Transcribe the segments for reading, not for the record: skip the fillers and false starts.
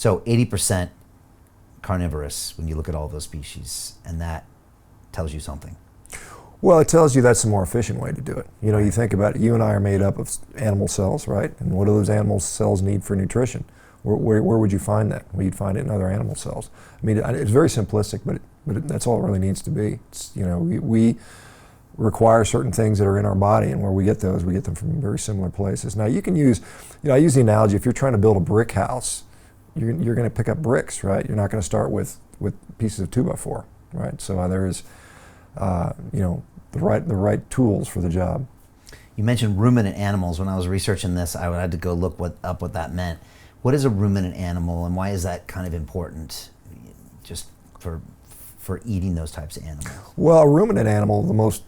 So 80% carnivorous when you look at all those species, and that tells you something. Well, it tells you that's the more efficient way to do it. You know, you think about it, you and I are made up of animal cells, right? And what do those animal cells need for nutrition? Where would you find that? Well, you'd find it in other animal cells. I mean, it's very simplistic, but that's all it really needs to be. It's, you know, we require certain things that are in our body, and where we get them from very similar places. Now, you can use, you know, I use the analogy, if you're trying to build a brick house, you're going to pick up bricks, right? You're not going to start with pieces of 2x4, right? So there is, you know, the right tools for the job. You mentioned ruminant animals. When I was researching this, I had to go look what that meant. What is a ruminant animal, and why is that kind of important, just for eating those types of animals? Well, a ruminant animal, the most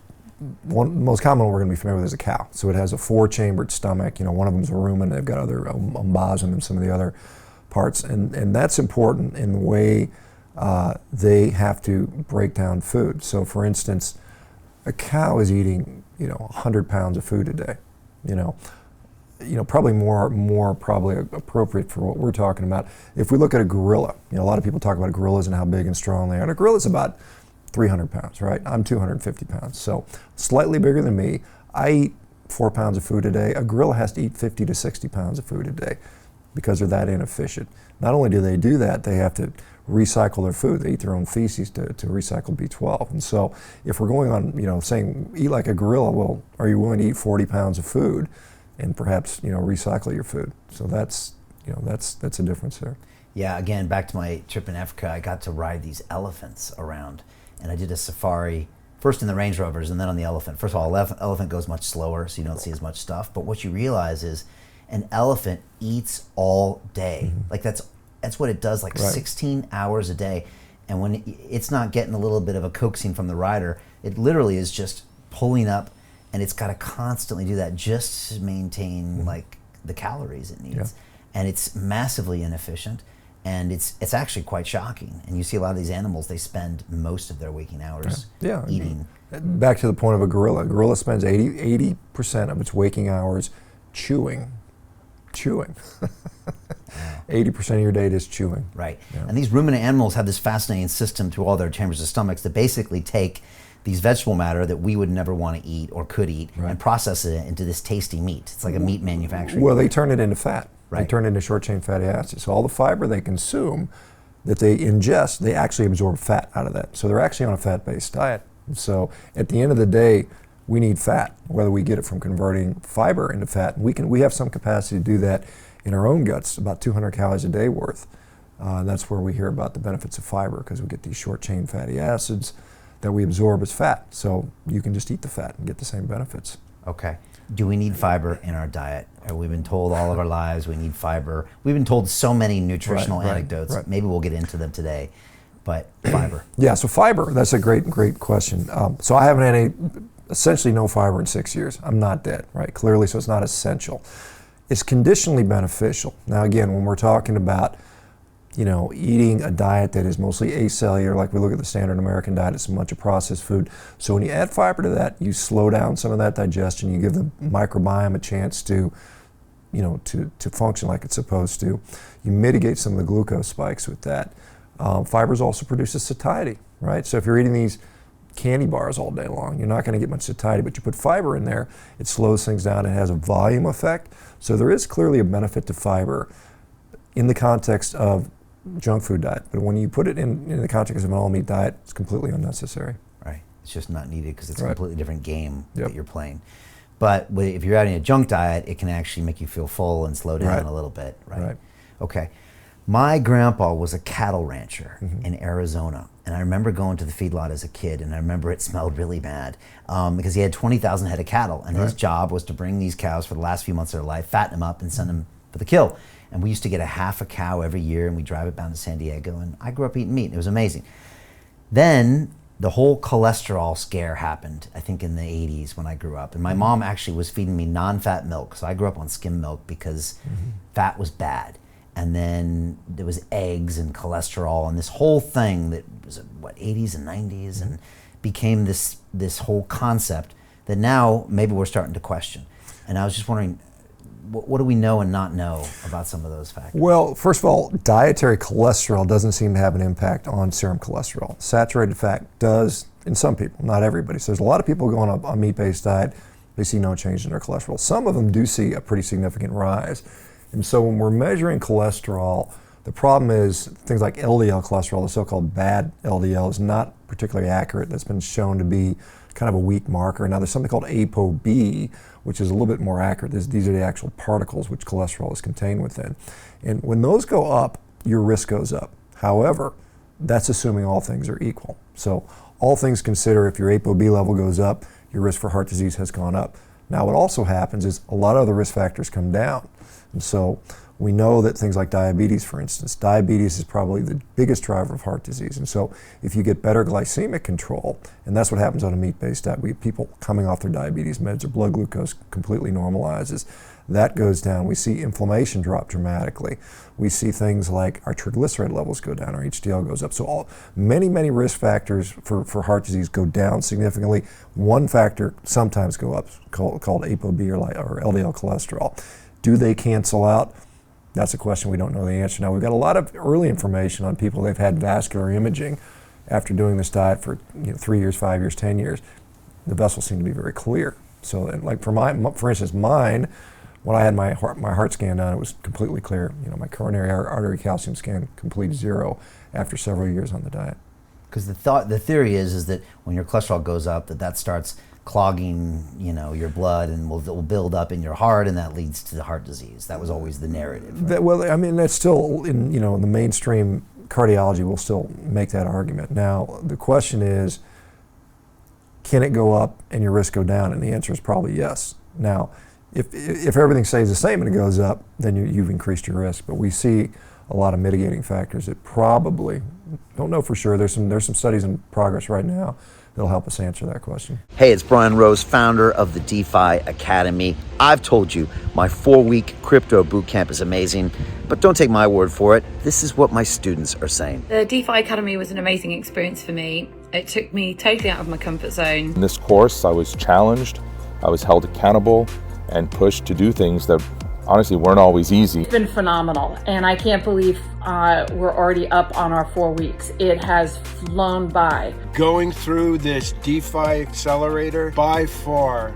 common one we're going to be familiar with is a cow. So it has a 4-chambered stomach. You know, one of them is a rumen. They've got other bosom and some of the other parts, and that's important in the way they have to break down food. So, for instance, a cow is eating, you know, 100 pounds of food a day. You know, probably more probably appropriate for what we're talking about. If we look at a gorilla, you know, a lot of people talk about gorillas and how big and strong they are. And a gorilla's about 300 pounds, right? I'm 250 pounds, so slightly bigger than me. I eat 4 pounds of food a day. A gorilla has to eat 50 to 60 pounds of food a day because they're that inefficient. Not only do they do that, they have to recycle their food. They eat their own feces to recycle B12. And so if we're going on, you know, saying eat like a gorilla, well, are you willing to eat 40 pounds of food and perhaps, you know, recycle your food? So that's, you know, that's a difference there. Yeah, again, back to my trip in Africa, I got to ride these elephants around, and I did a safari, first in the Range Rovers and then on the elephant. First of all, elephant goes much slower, so you don't see as much stuff, but what you realize is an elephant eats all day. Mm-hmm. Like that's what it does, like right. 16 hours a day. And when it's not getting a little bit of a coaxing from the rider, it literally is just pulling up, and it's got to constantly do that just to maintain like the calories it needs. Yeah. And it's massively inefficient, and it's actually quite shocking. And you see a lot of these animals, they spend most of their waking hours eating. Back to the point of a gorilla. A gorilla spends 80% of its waking hours chewing. 80% of your day is chewing. Right. Yeah. And these ruminant animals have this fascinating system through all their chambers of stomachs that basically take these vegetable matter that we would never want to eat or could eat and process it into this tasty meat. It's like a meat manufacturing. Well, they turn it into fat. Right. They turn it into short-chain fatty acids. So all the fiber they consume, that they ingest, they actually absorb fat out of that. So they're actually on a fat-based diet. And so at the end of the day, we need fat, whether we get it from converting fiber into fat. We have some capacity to do that in our own guts, about 200 calories a day worth. That's where we hear about the benefits of fiber, because we get these short-chain fatty acids that we absorb as fat. So you can just eat the fat and get the same benefits. Okay. Do we need fiber in our diet? We've been told all of our lives we need fiber. We've been told so many nutritional anecdotes. Right. Maybe we'll get into them today. But fiber. Yeah, so fiber, that's a great question. So I haven't had essentially no fiber in 6 years. I'm not dead, right? Clearly, so it's not essential. It's conditionally beneficial. Now again, when we're talking about, you know, eating a diet that is mostly acellular, like we look at the standard American diet, it's a bunch of processed food. So when you add fiber to that, you slow down some of that digestion, you give the microbiome a chance to, you know, to function like it's supposed to. You mitigate some of the glucose spikes with that. Fibers also produces satiety, right? So if you're eating these candy bars all day long, you're not going to get much satiety, but you put fiber in there, it slows things down, it has a volume effect. So there is clearly a benefit to fiber in the context of junk food diet, but when you put it in the context of an all-meat diet, it's completely unnecessary. Right, it's just not needed because it's a completely different game that you're playing. But if you're adding a junk diet, it can actually make you feel full and slow down a little bit, right? Okay. My grandpa was a cattle rancher in Arizona, and I remember going to the feedlot as a kid, and I remember it smelled really bad because he had 20,000 head of cattle, and his job was to bring these cows for the last few months of their life, fatten them up, and send them for the kill. And we used to get a half a cow every year, and we drive it down to San Diego, and I grew up eating meat, and it was amazing. Then the whole cholesterol scare happened, I think in the 80s when I grew up, and my mom actually was feeding me non-fat milk, so I grew up on skim milk because fat was bad. And then there was eggs and cholesterol and this whole thing that was, 80s and 90s, and became this whole concept that now maybe we're starting to question. And I was just wondering, what do we know and not know about some of those factors? Well, first of all, dietary cholesterol doesn't seem to have an impact on serum cholesterol. Saturated fat does in some people, not everybody. So there's a lot of people going on a meat-based diet, they see no change in their cholesterol. Some of them do see a pretty significant rise. And so when we're measuring cholesterol, the problem is things like LDL cholesterol, the so-called bad LDL, is not particularly accurate. That's been shown to be kind of a weak marker. Now there's something called ApoB, which is a little bit more accurate. These are the actual particles which cholesterol is contained within. And when those go up, your risk goes up. However, that's assuming all things are equal. So all things considered, if your ApoB level goes up, your risk for heart disease has gone up. Now what also happens is a lot of the risk factors come down. And so we know that things like diabetes, for instance, diabetes is probably the biggest driver of heart disease. And so if you get better glycemic control, and that's what happens on a meat-based diet, we have people coming off their diabetes meds, their blood glucose completely normalizes. That goes down. We see inflammation drop dramatically. We see things like our triglyceride levels go down, our HDL goes up. So many risk factors for heart disease go down significantly. One factor sometimes go up, called ApoB or LDL cholesterol. Do they cancel out? That's a question we don't know the answer. Now, we've got a lot of early information on people they've had vascular imaging after doing this diet for 3 years, 5 years, 10 years. The vessels seem to be very clear. So, like for instance, mine, when I had my heart scan done, it was completely clear. My coronary artery calcium scan, complete zero after several years on the diet. Because the theory is that when your cholesterol goes up, that starts clogging, your blood and will build up in your heart, and that leads to the heart disease. That was always the narrative. Right? That's still in the mainstream cardiology will still make that argument. Now the question is, can it go up and your risk go down? And the answer is probably yes. Now, if everything stays the same and it goes up, then you've increased your risk. But we see a lot of mitigating factors that probably, don't know for sure. There's some studies in progress right now that'll help us answer that question. Hey, it's Brian Rose, founder of the DeFi Academy. I've told you my 4-week crypto bootcamp is amazing, but don't take my word for it. This is what my students are saying. The DeFi Academy was an amazing experience for me. It took me totally out of my comfort zone. In this course, I was challenged, I was held accountable, and pushed to do things that honestly weren't always easy. It's been phenomenal, and I can't believe we're already up on our 4 weeks. It has flown by. Going through this DeFi accelerator by far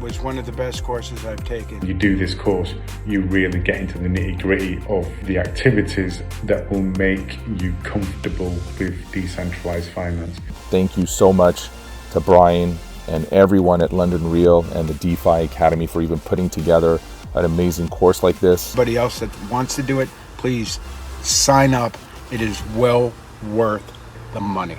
was one of the best courses I've taken. You do this course, you really get into the nitty-gritty of the activities that will make you comfortable with decentralized finance. Thank you so much to Brian and everyone at London Real and the DeFi Academy for even putting together an amazing course like this. Anybody else that wants to do it, please sign up. It is well worth the money.